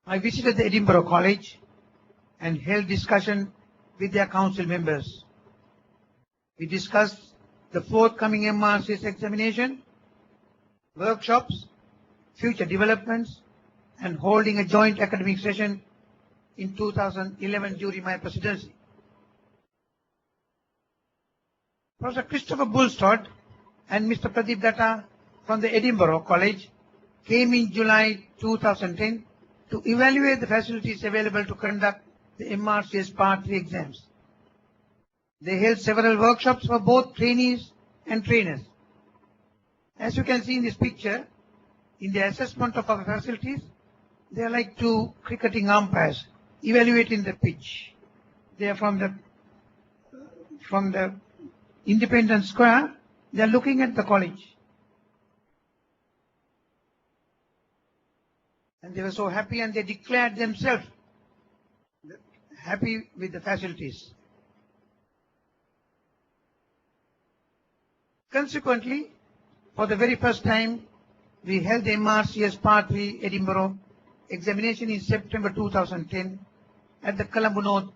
I visited the Edinburgh College and held discussion with their council members. We discussed the forthcoming MRCS examination, workshops, future developments, and holding a joint academic session in 2011 during my presidency. Professor Christopher Bulstrode and Mr. Pradeep Datta from the Edinburgh College came in July 2010 to evaluate the facilities available to conduct the MRCS Part 3 exams. They held several workshops for both trainees and trainers. As you can see in this picture, in the assessment of our facilities, they are like two cricketing umpires evaluating the pitch. They are from the Independence Square. They are looking at the college. And they were so happy, and they declared themselves happy with the facilities. Consequently, for the very first time, we held the MRCS Part 3 Edinburgh examination in September 2010 at the Colombo North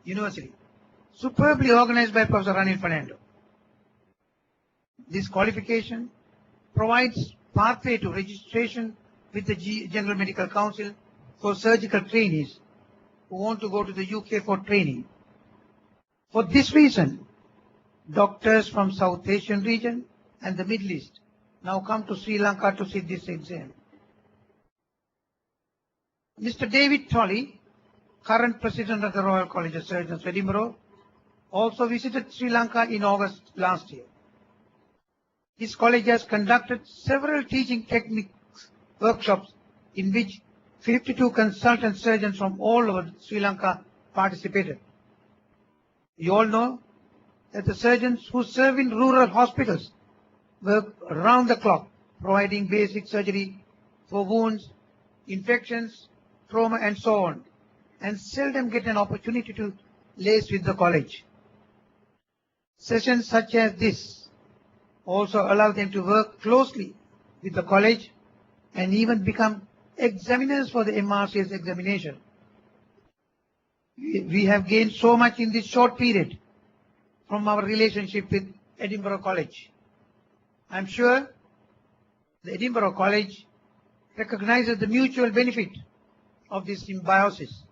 University, superbly organized by Professor Ranil Fernando. This qualification provides pathway to registration with the General Medical Council for surgical trainees who want to go to the UK for training. For this reason, doctors from South Asian region and the Middle East now come to Sri Lanka to sit this exam. Mr. David Tolley, current president of the Royal College of Surgeons, Edinburgh, also visited Sri Lanka in August last year. His college has conducted several teaching techniques workshops in which 52 consultant surgeons from all over Sri Lanka participated. You all know that the surgeons who serve in rural hospitals work around the clock, providing basic surgery for wounds, infections, trauma, and so on, and seldom get an opportunity to liaise with the college. Sessions such as this also allow them to work closely with the college and even become examiners for the MRCS examination. We have gained so much in this short period from our relationship with Edinburgh College. I'm sure the Edinburgh College recognizes the mutual benefit of this symbiosis.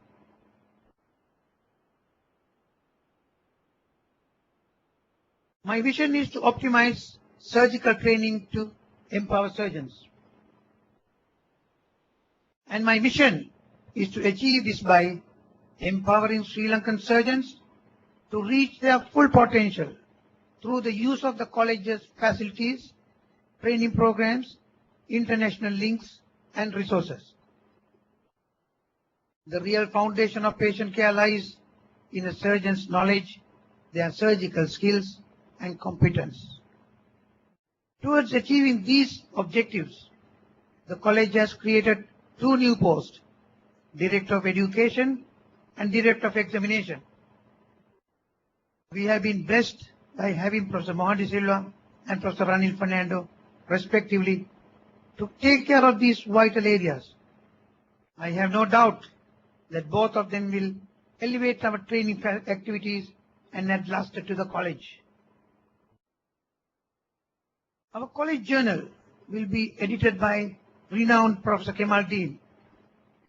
My vision is to optimize surgical training to empower surgeons. And my mission is to achieve this by empowering Sri Lankan surgeons to reach their full potential through the use of the college's facilities, training programs, international links, and resources. The real foundation of patient care lies in a surgeon's knowledge, their surgical skills, and competence. Towards achieving these objectives, the college has created two new posts, Director of Education and Director of Examination. We have been blessed by having Professor Mohadi Silva and Professor Ranil Fernando, respectively, to take care of these vital areas. I have no doubt that both of them will elevate our training activities and add luster to the college. Our college journal will be edited by renowned Professor Kemaldeen.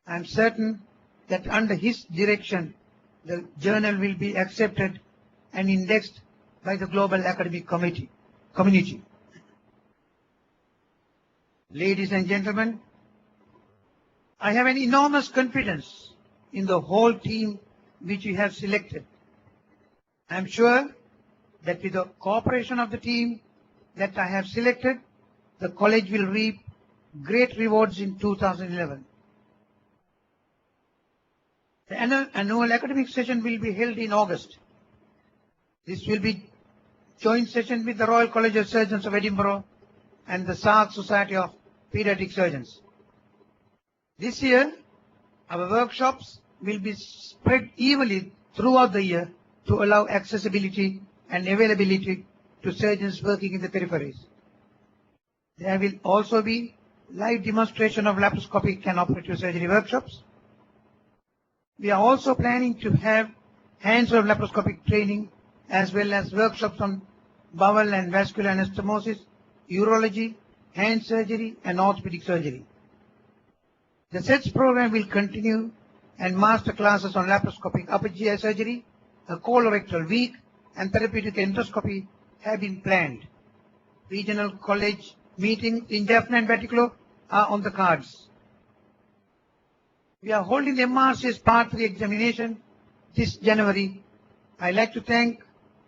I am certain that under his direction, the journal will be accepted and indexed by the global academic community. Ladies and gentlemen, I have an enormous confidence in the whole team which we have selected. I am sure that with the cooperation of the team that I have selected, the college will reap great rewards in 2011. The annual academic session will be held in August. This will be joint session with the Royal College of Surgeons of Edinburgh and the Sark Society of Pediatric Surgeons. This year, our workshops will be spread evenly throughout the year to allow accessibility and availability to surgeons working in the peripheries. There will also be live demonstration of laparoscopic and operative surgery workshops. We are also planning to have hands-on laparoscopic training as well as workshops on bowel and vascular anastomosis, urology, hand surgery and orthopedic surgery. The SETS program will continue, and master classes on laparoscopic upper GI surgery, a colorectal week and therapeutic endoscopy have been planned. Regional college meetings in Jaffna and Batticaloa are on the cards. We are holding the MRCS Part 3 examination this January. I'd like to thank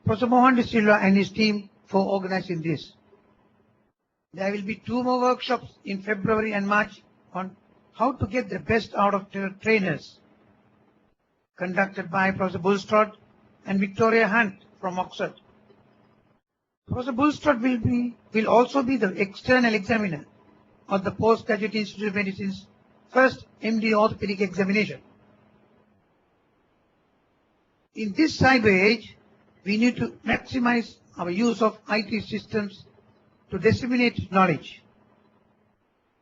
Professor Mohan De Silva and his team for organizing this. There will be 2 more workshops in February and March on how to get the best out of trainers, conducted by Professor Bulstrode and Victoria Hunt from Oxford. Professor Bulstrode will also be the external examiner of the Postgraduate Institute of Medicine's first MD orthopedic examination. In this cyber age, we need to maximize our use of IT systems to disseminate knowledge.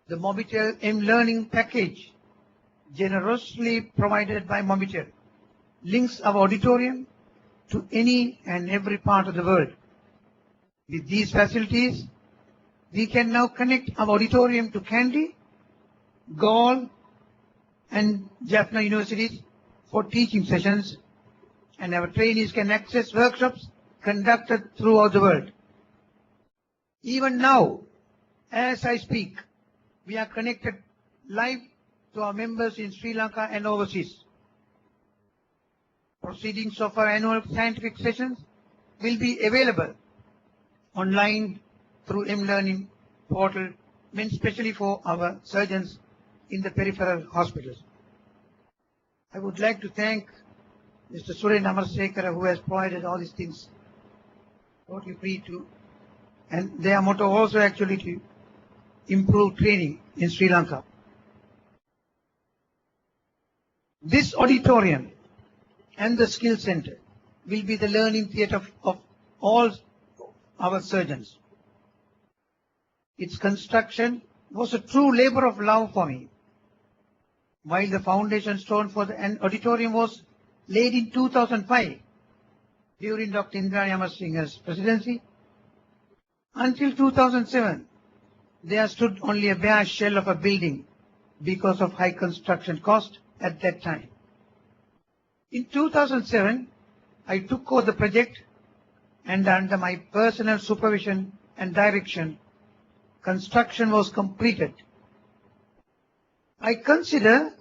The Mobitel mLearning package, generously provided by Mobitel, links our auditorium to any and every part of the world. With these facilities, we can now connect our auditorium to Kandy, Gaul, and Jaffna universities for teaching sessions, and our trainees can access workshops conducted throughout the world. Even now, as I speak, we are connected live to our members in Sri Lanka and overseas. Proceedings of our annual scientific sessions will be available online through mLearning portal, meant specially for our surgeons in the peripheral hospitals. I would like to thank Mr. Suren Amarsekara, who has provided all these things totally free to, and their motto also actually to improve training in Sri Lanka. This auditorium and the skill center will be the learning theatre of all our surgeons. Its construction was a true labor of love for me. While the foundation stone for the auditorium was laid in 2005 during Dr. Indra Yamasinghe's presidency, until 2007, there stood only a bare shell of a building because of high construction cost at that time. In 2007, I took over the project, and under my personal supervision and direction, construction was completed. I consider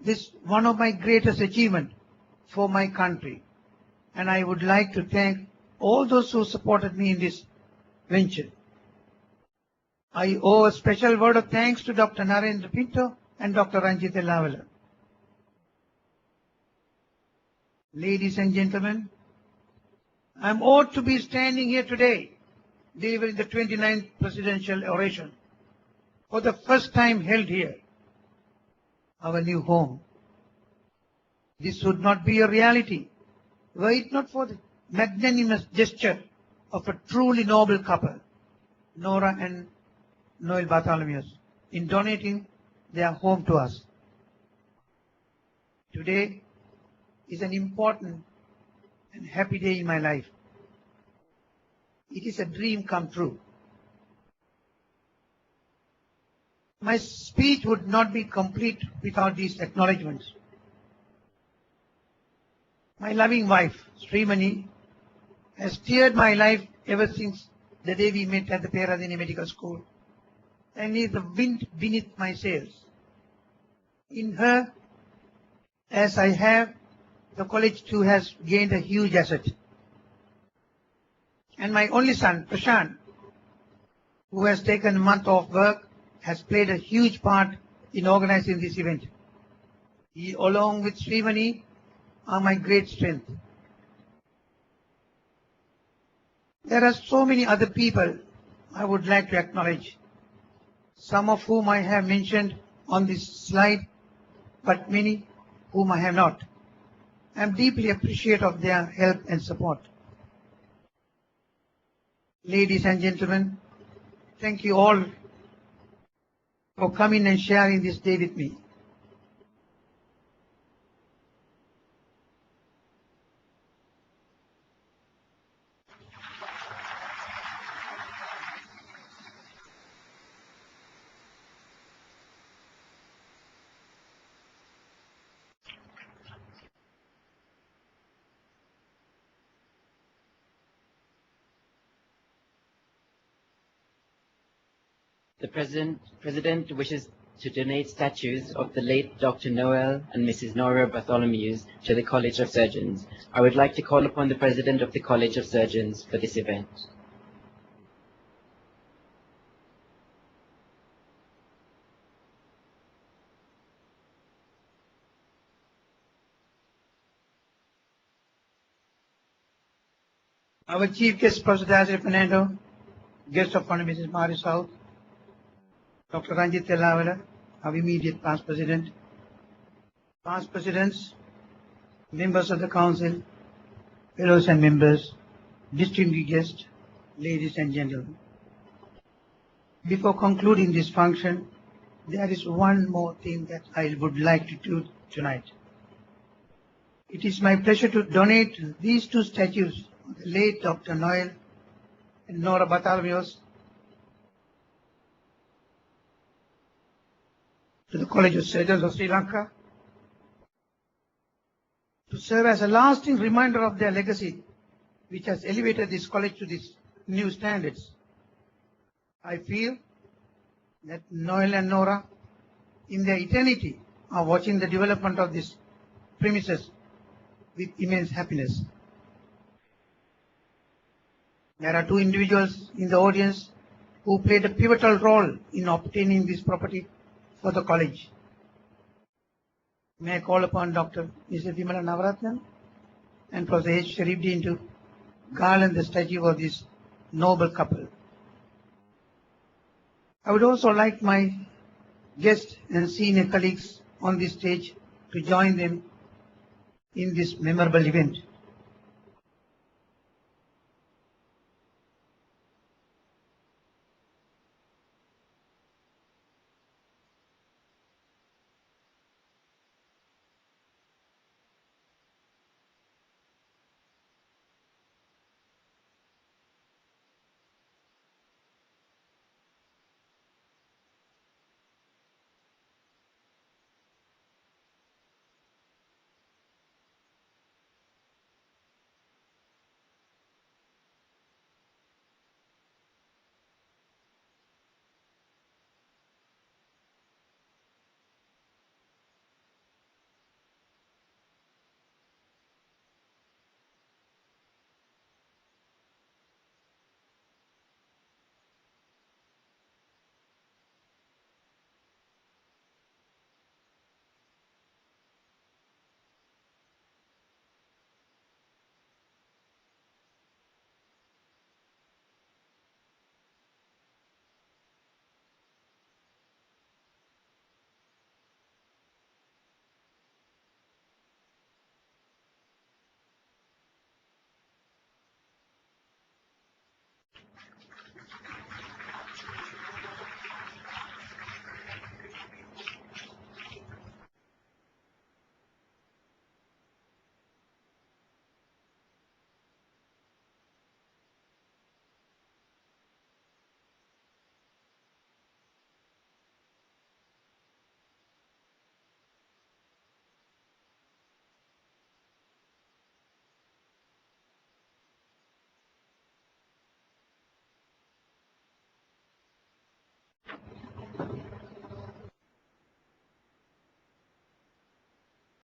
this one of my greatest achievements for my country, and I would like to thank all those who supported me in this venture. I owe a special word of thanks to Dr. Narendra Pinto and Dr. Ranjit Lavala. Ladies and gentlemen, I am honored to be standing here today, delivering the 29th presidential oration, for the first time held here, our new home. This would not be a reality were it not for the magnanimous gesture of a truly noble couple, Nora and Noel Bartholomew, in donating their home to us. Today is an important and happy day in my life. It is a dream come true. My speech would not be complete without these acknowledgements. My loving wife, Srimani, has steered my life ever since the day we met at the Peradeniya Medical School, and is the wind beneath my sails. In her, as I have, the college too has gained a huge asset. And my only son, Prashant, who has taken a month off work, has played a huge part in organizing this event. He, along with Srimani, are my great strength. There are so many other people I would like to acknowledge, some of whom I have mentioned on this slide, but many whom I have not. I am deeply appreciative of their help and support. Ladies and gentlemen, thank you all for coming and sharing this day with me. The President wishes to donate statues of the late Dr. Noel and Mrs. Nora Bartholomews to the College of Surgeons. I would like to call upon the President of the College of Surgeons for this event. Our Chief Guest, Professor Azir Fernando, guest of honor Mrs. Mari South, Dr. Ranjit Tellavala, our immediate past president, past presidents, members of the council, fellows and members, distinguished guests, ladies and gentlemen. Before concluding this function, there is one more thing that I would like to do tonight. It is my pleasure to donate these two statues of the late Dr. Noel and Nora Bartholomews to the College of Surgeons of Sri Lanka to serve as a lasting reminder of their legacy, which has elevated this college to these new standards. I feel that Noel and Nora, in their eternity, are watching the development of this premises with immense happiness. There are two individuals in the audience who played a pivotal role in obtaining this property for the college. May I call upon Dr. Mr. Vimala Navaratnan and Professor H. Sharifdeen to garland the statue of this noble couple. I would also like my guests and senior colleagues on this stage to join them in this memorable event.